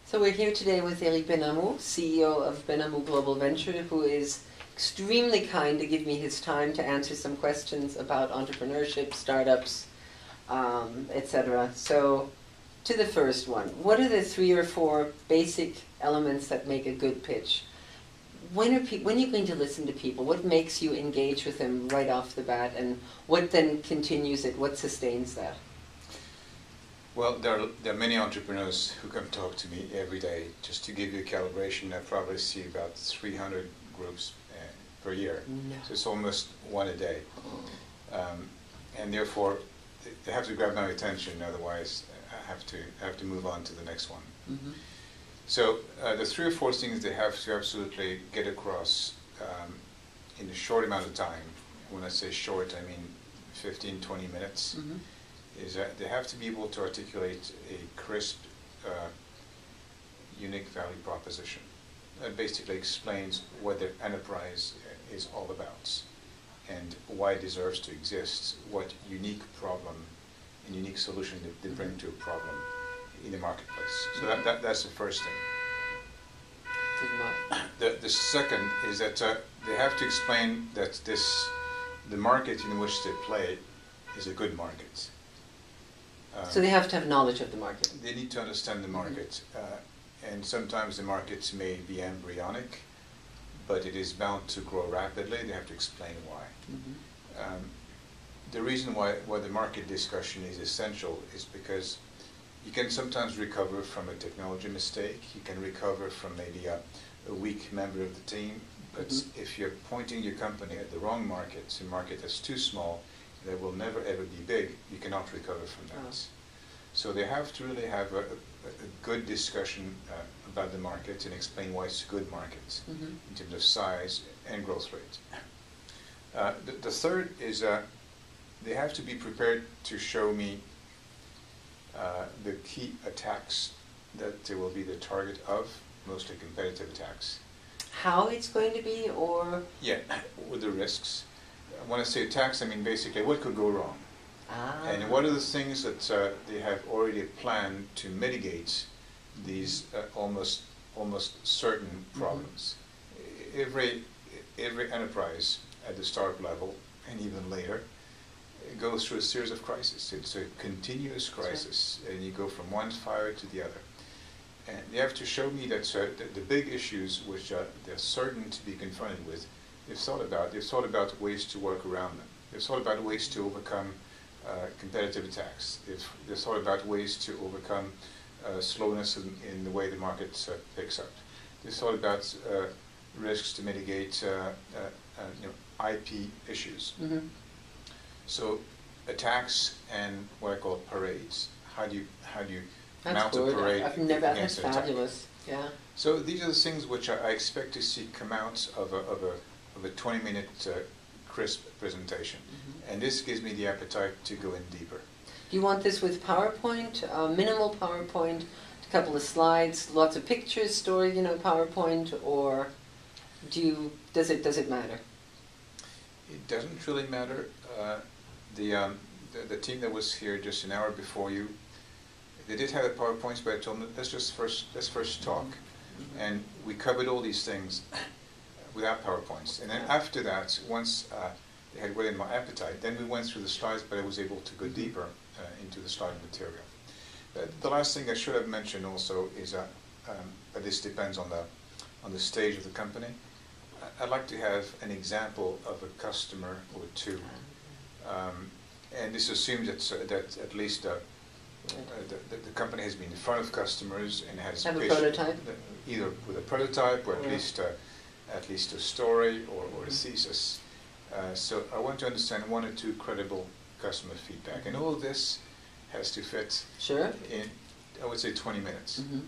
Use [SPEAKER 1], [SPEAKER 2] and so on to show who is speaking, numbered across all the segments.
[SPEAKER 1] So we're here today with Benhamou, CEO of Benhamou Global Ventures, who is extremely kind to give me his time to answer some questions about entrepreneurship, startups, etc. So to the first one, what are the 3 or 4 basic elements that make a good pitch? When are you going to listen to people? What makes you engage with them right off the bat, and what then continues it? What sustains that?
[SPEAKER 2] Well, there are many entrepreneurs who come talk to me every day. Just to give you a calibration, I probably see about 300 groups per year.
[SPEAKER 1] No.
[SPEAKER 2] So it's almost one a day. And therefore, they have to grab my attention, otherwise I have to move on to the next one.
[SPEAKER 1] Mm-hmm.
[SPEAKER 2] So the 3 or 4 things they have to absolutely get across in a short amount of time. When I say short, I mean 15, 20 minutes.
[SPEAKER 1] Mm-hmm.
[SPEAKER 2] Is that they have to be able to articulate a crisp, unique value proposition that basically explains what their enterprise is all about and why it deserves to exist, what unique problem and unique solution they bring to a problem in the marketplace. So that's the first thing. The second is that they have to explain that the market in which they play is a good market.
[SPEAKER 1] So they have to have knowledge of the market.
[SPEAKER 2] They need to understand the market, and sometimes the markets may be embryonic, but it is bound to grow rapidly. They have to explain why. Mm-hmm. The reason why the market discussion is essential is because you can sometimes recover from a technology mistake. You can recover from maybe a weak member of the team, but mm-hmm. if you're pointing your company at the wrong market, a market that's too small, that will never ever be big, you cannot recover from that. Oh. So they have to really have a good discussion about the market and explain why it's a good market mm-hmm. in terms of size and growth rate. The third is they have to be prepared to show me the key attacks that they will be the target of, mostly competitive attacks.
[SPEAKER 1] How it's going to be, or?
[SPEAKER 2] Yeah, with the risks. When I say attacks, I mean basically what could go wrong.
[SPEAKER 1] Ah.
[SPEAKER 2] And what are the things that they have already planned to mitigate these almost certain problems. Mm-hmm. Every enterprise at the startup level and even later goes through a series of crises. It's a continuous crisis, right. And you go from one fire to the other. And they have to show me that the big issues which they're certain to be confronted with, they've thought about ways to work around them. They've thought about ways to overcome competitive attacks. They've thought about ways to overcome slowness in the way the market picks up. They've thought about risks to mitigate IP issues. Mm-hmm. So attacks and what I call parades. How do you mount a parade?
[SPEAKER 1] I've never. That's fabulous. Yeah.
[SPEAKER 2] So these are the things which I expect to see come out of a 20-minute crisp presentation, mm-hmm. and this gives me the appetite to go in deeper.
[SPEAKER 1] Do you want this with PowerPoint, minimal PowerPoint, a couple of slides, lots of pictures, story, PowerPoint, or does it matter?
[SPEAKER 2] It doesn't really matter. The team that was here just an hour before you, they did have the PowerPoints, but I told them let's first talk, mm-hmm. and we covered all these things without PowerPoints. And then after that, once they had whetted my appetite, then we went through the slides, but I was able to go deeper into the slide material. The last thing I should have mentioned also is, but this depends on the stage of the company, I'd like to have an example of a customer or two. And this assumes that at least the company has been in front of customers and has
[SPEAKER 1] have a prototype?
[SPEAKER 2] Either with a prototype or at least a story or a thesis. So I want to understand 1 or 2 credible customer feedback. And all of this has to fit in, I would say, 20 minutes. Mm-hmm.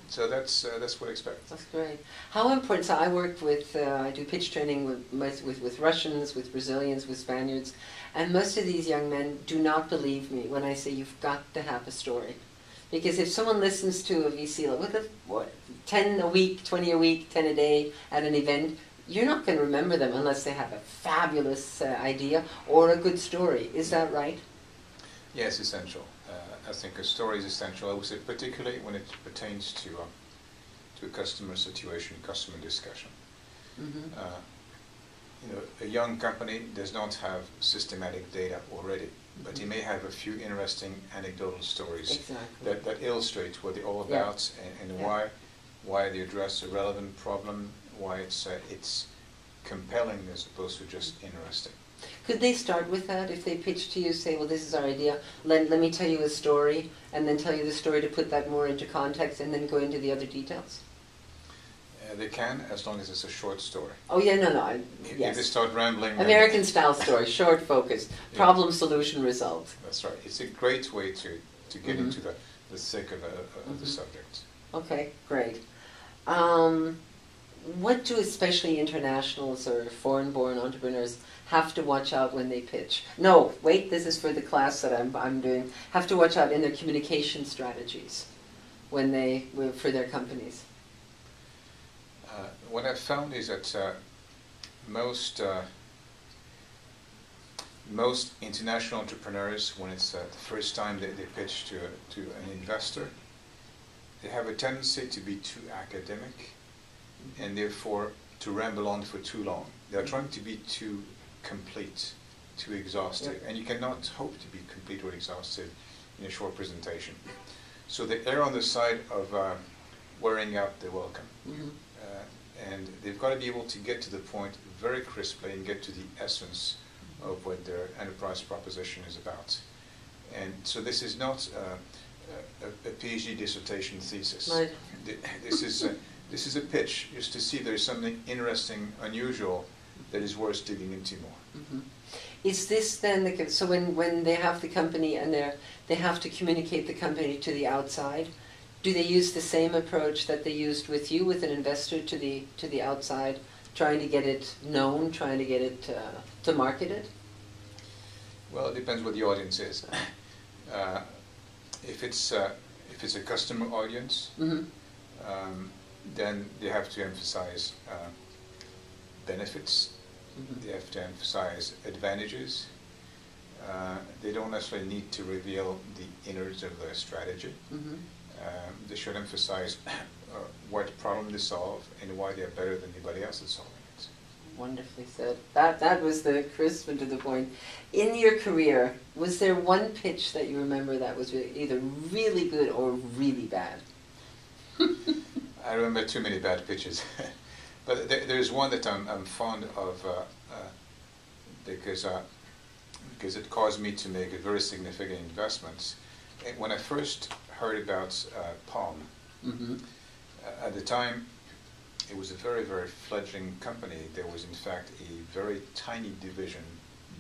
[SPEAKER 2] So that's what I expect.
[SPEAKER 1] That's great. How important? So I work with, I do pitch training with Russians, with Brazilians, with Spaniards, and most of these young men do not believe me when I say you've got to have a story. Because if someone listens to a VC with 10 a week, 20 a week, 10 a day at an event, you're not going to remember them unless they have a fabulous idea or a good story. Is that right?
[SPEAKER 2] Yes, essential. I think a story is essential. I would say particularly when it pertains to a customer situation, customer discussion. A young company does not have systematic data already, but he may have a few interesting anecdotal stories that illustrate what they're all about and why they address a relevant problem, why it's compelling as opposed to just interesting.
[SPEAKER 1] Could they start with that if they pitch to you, say, well, this is our idea, let me tell you a story, and then tell you the story to put that more into context, and then go into the other details?
[SPEAKER 2] They can, as long as it's a short story.
[SPEAKER 1] Oh, yeah, no, yes.
[SPEAKER 2] If they start rambling...
[SPEAKER 1] American-style story, short focus, problem, solution, result.
[SPEAKER 2] That's right. It's a great way to get into the thick of the subject.
[SPEAKER 1] Okay, great. What do especially internationals or foreign-born entrepreneurs have to watch out when they pitch? No, wait, this is for the class that I'm doing. Have to watch out in their communication strategies for their companies.
[SPEAKER 2] What I've found is that most international entrepreneurs, when it's the first time they pitch to an investor, they have a tendency to be too academic and therefore to ramble on for too long. They're trying to be too complete, too exhaustive, and you cannot hope to be complete or exhaustive in a short presentation. So they err on the side of wearing out their welcome. And they've got to be able to get to the point very crisply and get to the essence of what their enterprise proposition is about. And so this is not a PhD dissertation thesis.
[SPEAKER 1] Right.
[SPEAKER 2] This is a pitch just to see if there's something interesting, unusual, that is worth digging into more.
[SPEAKER 1] Is this then, so when they have the company and they have to communicate the company to the outside, do they use the same approach that they used with you, with an investor to the outside, trying to get it known, trying to get it to market it?
[SPEAKER 2] Well, it depends what the audience is. If it's a customer audience, then they have to emphasize benefits. They have to emphasize advantages. They don't necessarily need to reveal the innards of their strategy. They should emphasize what problem they solve and why they're better than anybody else at solving it.
[SPEAKER 1] Wonderfully said. That was the crisp and to the point. In your career, was there one pitch that you remember that was either really good or really bad?
[SPEAKER 2] I remember too many bad pitches. But there's one that I'm fond of because it caused me to make a very significant investment. When I first heard about Palm, at the time it was a very, very fledgling company. There was in fact a very tiny division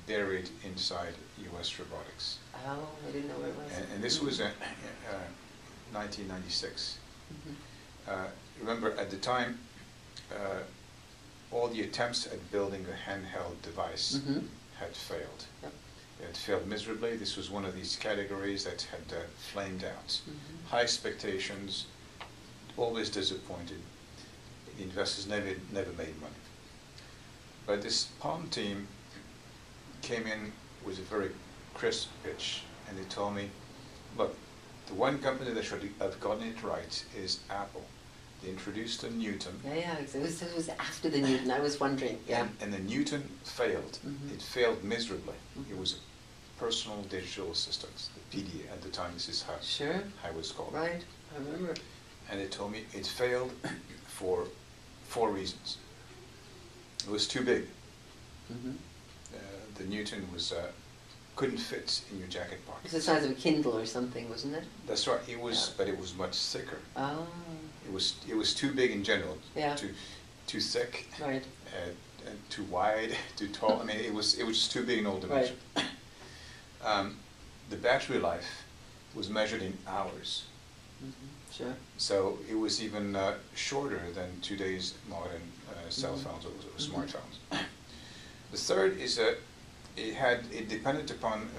[SPEAKER 2] buried inside US robotics.
[SPEAKER 1] Oh, I didn't know where it was.
[SPEAKER 2] And this was 1996. Remember, at the time, all the attempts at building a handheld device had failed. It had failed miserably. This was one of these categories that had flamed out. High expectations, always disappointed. The investors never made money. But this Palm team came in with a very crisp pitch, and they told me, look, the one company that should have gotten it right is Apple. They introduced a Newton.
[SPEAKER 1] Yeah, it was after the Newton, I was wondering. Yeah.
[SPEAKER 2] And the Newton failed. It failed miserably. It was a personal digital assistant, the PDA at the time. This is how it was called.
[SPEAKER 1] Right, I remember.
[SPEAKER 2] And they told me it failed for 4 reasons. It was too big. The Newton was couldn't fit in your jacket pocket.
[SPEAKER 1] It was the size of a Kindle or something, wasn't it?
[SPEAKER 2] That's right. It was, but it was much thicker.
[SPEAKER 1] Oh.
[SPEAKER 2] It was too big in general.
[SPEAKER 1] Yeah.
[SPEAKER 2] Too thick.
[SPEAKER 1] Right.
[SPEAKER 2] And too wide, too tall. I mean, it was just too big in all dimensions. Right. The battery life was measured in hours.
[SPEAKER 1] Sure.
[SPEAKER 2] So it was even shorter than today's modern cell phones or smartphones. The third is that it depended upon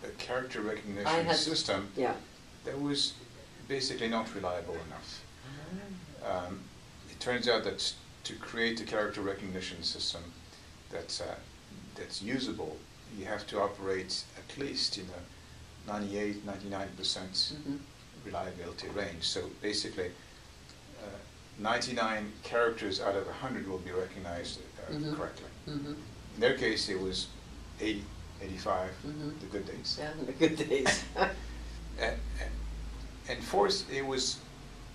[SPEAKER 2] a character recognition system that was basically not reliable enough. It turns out that to create a character recognition system that's usable, you have to operate at least in 98, 99% reliability range. So basically, 99 characters out of 100 will be recognized correctly. In their case, it was 80, 85, the good days.
[SPEAKER 1] Yeah, the good days.
[SPEAKER 2] And fourth, it was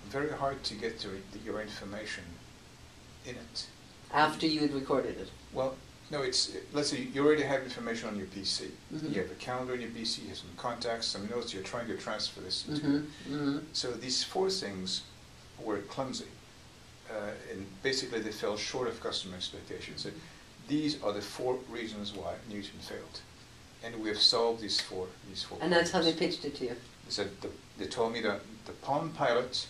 [SPEAKER 2] very hard to get to your information in it.
[SPEAKER 1] After you had recorded it?
[SPEAKER 2] Well, no, let's say you already have information on your PC. You have a calendar on your PC, you have some contacts, some notes, you're trying to transfer this into. So these four things were clumsy. And basically they fell short of customer expectations. So these are the four reasons why Newton failed. And we have solved these four
[SPEAKER 1] And that's how they
[SPEAKER 2] problems.
[SPEAKER 1] pitched it to you?
[SPEAKER 2] They said they told me that the Palm Pilot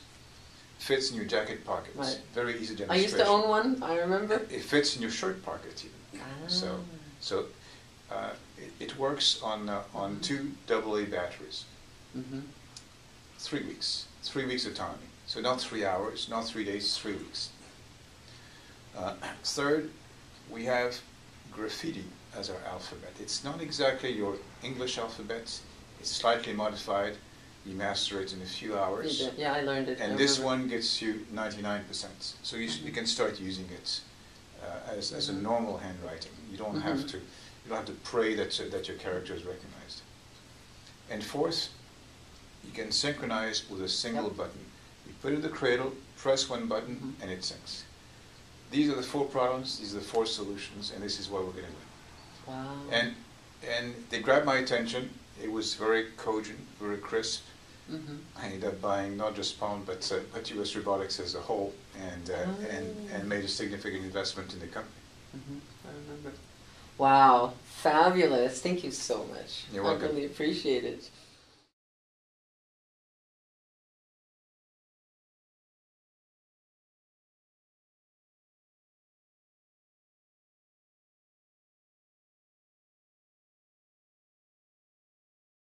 [SPEAKER 2] fits in your jacket pockets.
[SPEAKER 1] Right.
[SPEAKER 2] Very easy demonstration.
[SPEAKER 1] I used to own one, I remember.
[SPEAKER 2] It fits in your shirt pocket even. So it works on two AA batteries. 3 weeks. 3 weeks autonomy. So not 3 hours, not 3 days, 3 weeks. Third, we have graffiti as our alphabet. It's not exactly your English alphabet. It's slightly modified. You master it in a few hours.
[SPEAKER 1] Yeah, I learned it.
[SPEAKER 2] And this one gets you 99%. So you can start using it as a normal handwriting. You don't have to pray that your character is recognized. And fourth, you can synchronize with a single button. You put it in the cradle, press one button, and it syncs. These are the four problems. These are the four solutions, and this is what we're going to do.
[SPEAKER 1] Wow.
[SPEAKER 2] And they grabbed my attention. It was very cogent, very crisp. I ended up buying not just Palm, but US Robotics as a whole, and made a significant investment in the company.
[SPEAKER 1] I remember. Wow, fabulous! Thank you so much.
[SPEAKER 2] You're welcome.
[SPEAKER 1] I really appreciate it.